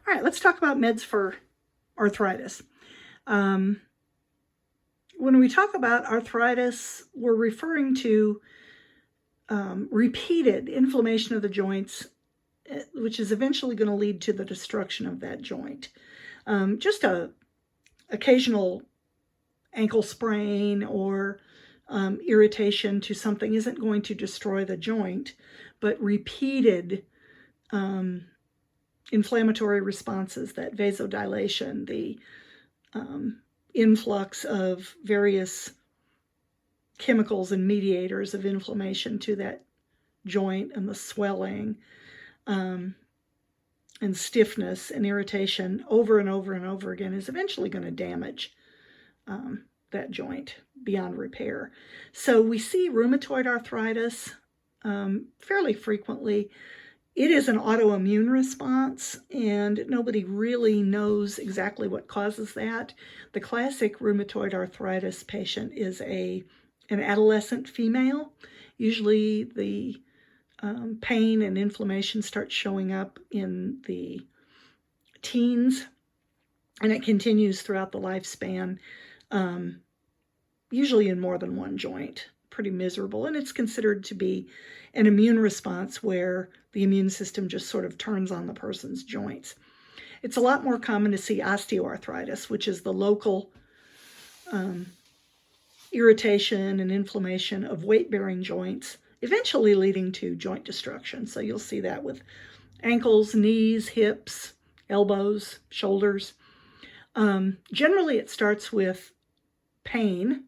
All right, let's talk about meds for arthritis. When we talk about arthritis, we're referring to repeated inflammation of the joints, which is eventually going to lead to the destruction of that joint. Just a occasional ankle sprain or irritation to something isn't going to destroy the joint, but repeated inflammatory responses, that vasodilation, the influx of various chemicals and mediators of inflammation to that joint, and the swelling and stiffness and irritation over and over and over again is eventually going to damage that joint beyond repair. So we see rheumatoid arthritis fairly frequently. It is an autoimmune response, and nobody really knows exactly what causes that. The classic rheumatoid arthritis patient is an adolescent female. Usually the pain and inflammation starts showing up in the teens, and it continues throughout the lifespan, usually in more than one joint. Pretty miserable, and it's considered to be an immune response where the immune system just sort of turns on the person's joints. It's a lot more common to see osteoarthritis, which is the local irritation and inflammation of weight-bearing joints, eventually leading to joint destruction. So you'll see that with ankles, knees, hips, elbows, shoulders. Generally, it starts with pain,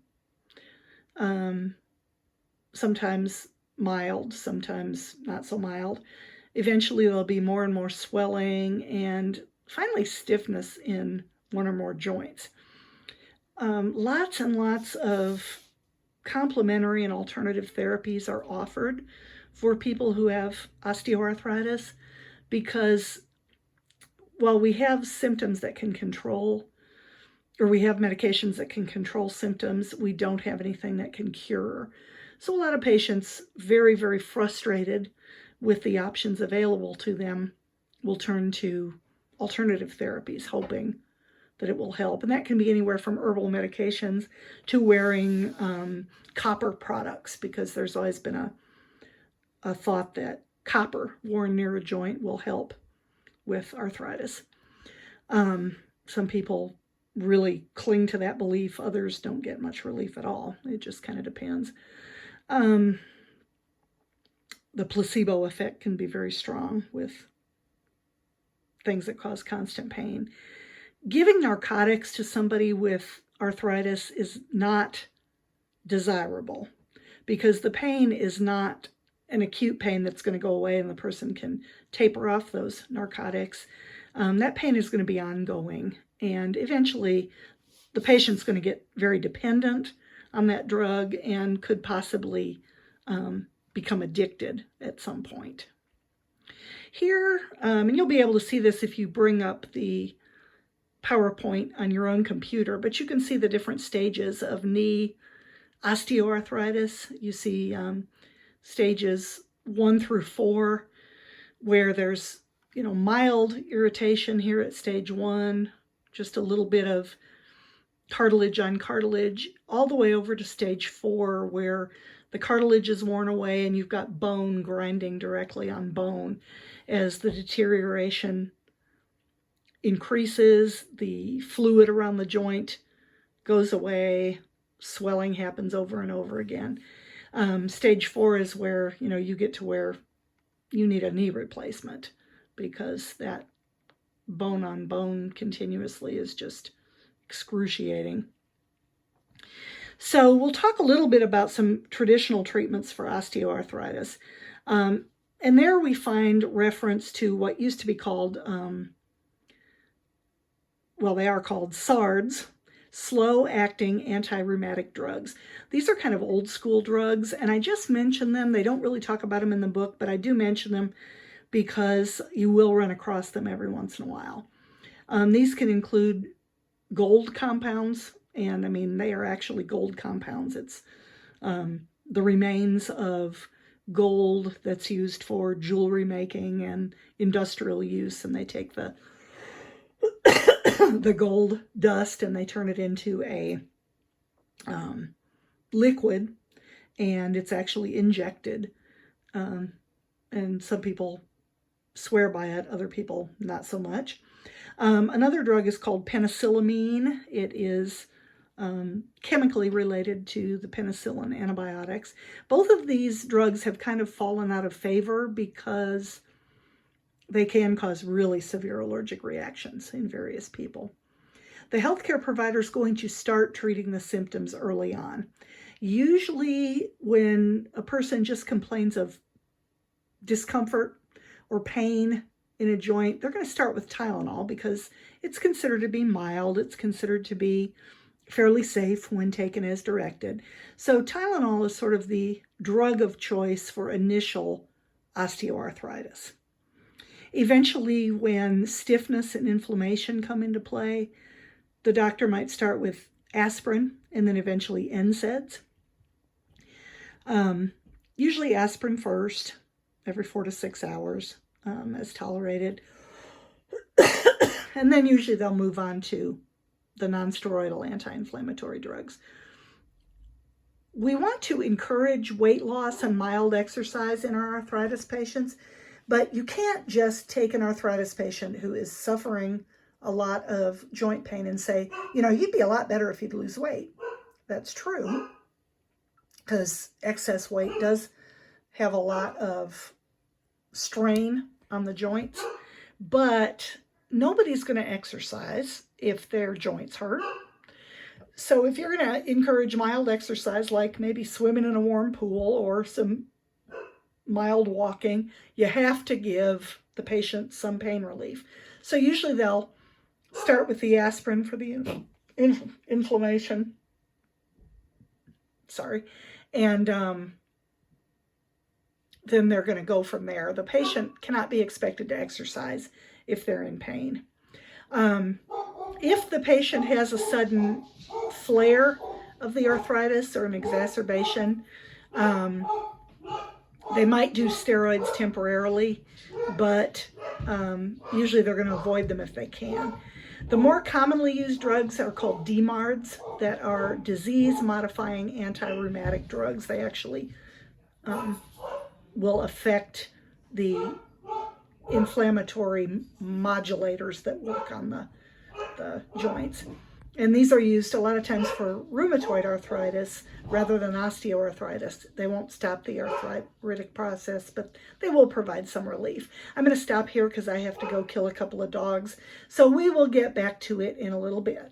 sometimes mild, sometimes not so mild. Eventually, there'll be more and more swelling and finally stiffness in one or more joints. Lots and lots of complementary and alternative therapies are offered for people who have osteoarthritis, because while we have symptoms that can control, or we have medications that can control symptoms, we don't have anything that can cure. So a lot of patients, very, very frustrated with the options available to them, will turn to alternative therapies, hoping that it will help. And that can be anywhere from herbal medications to wearing copper products, because there's always been a thought that copper worn near a joint will help with arthritis. Some people really cling to that belief. Others don't get much relief at all. It just kind of depends. The placebo effect can be very strong with things that cause constant pain. Giving narcotics to somebody with arthritis is not desirable, because the pain is not an acute pain that's going to go away and the person can taper off those narcotics. That pain is going to be ongoing, and eventually the patient's going to get very dependent on that drug and could possibly become addicted at some point. Here, and you'll be able to see this if you bring up the PowerPoint on your own computer, but you can see the different stages of knee osteoarthritis. You see stages 1 through 4, where there's mild irritation here at stage 1, just a little bit of cartilage on cartilage, all the way over to stage 4, where the cartilage is worn away and you've got bone grinding directly on bone. As the deterioration increases, the fluid around the joint goes away, swelling happens over and over again. Stage 4 is where you get to where you need a knee replacement, because that bone on bone continuously is just excruciating. So we'll talk a little bit about some traditional treatments for osteoarthritis. And there we find reference to what used to be called, they are called SARDs, slow-acting anti-rheumatic drugs. These are kind of old school drugs, and I just mention them. They don't really talk about them in the book, but I do mention them because you will run across them every once in a while. These can include gold compounds, and I mean, they are actually gold compounds. It's the remains of gold that's used for jewelry making and industrial use, and they take the the gold dust and they turn it into a liquid, and it's actually injected. And some people swear by it, other people not so much. Another drug is called penicillamine. It is chemically related to the penicillin antibiotics. Both of these drugs have kind of fallen out of favor because they can cause really severe allergic reactions in various people. The healthcare provider is going to start treating the symptoms early on. Usually when a person just complains of discomfort or pain in a joint, they're going to start with Tylenol because it's considered to be mild. It's considered to be fairly safe when taken as directed. So Tylenol is sort of the drug of choice for initial osteoarthritis. Eventually, when stiffness and inflammation come into play, the doctor might start with aspirin and then eventually NSAIDs. Usually aspirin first, every 4 to 6 hours, as tolerated. And then usually they'll move on to the non-steroidal anti-inflammatory drugs. We want to encourage weight loss and mild exercise in our arthritis patients, but you can't just take an arthritis patient who is suffering a lot of joint pain and say, you'd be a lot better if you'd lose weight. That's true, because excess weight does have a lot of strain on the joints, but nobody's going to exercise if their joints hurt. So if you're going to encourage mild exercise, like maybe swimming in a warm pool or some mild walking, you have to give the patient some pain relief. So usually they'll start with the aspirin for the inflammation. And then they're going to go from there. The patient cannot be expected to exercise if they're in pain. If the patient has a sudden flare of the arthritis or an exacerbation, they might do steroids temporarily, but usually they're going to avoid them if they can. The more commonly used drugs are called DMARDs, that are disease-modifying anti-rheumatic drugs. They actually will affect the inflammatory modulators that work on the joints. And these are used a lot of times for rheumatoid arthritis rather than osteoarthritis. They won't stop the arthritic process, but they will provide some relief. I'm going to stop here because I have to go kill a couple of dogs. So we will get back to it in a little bit.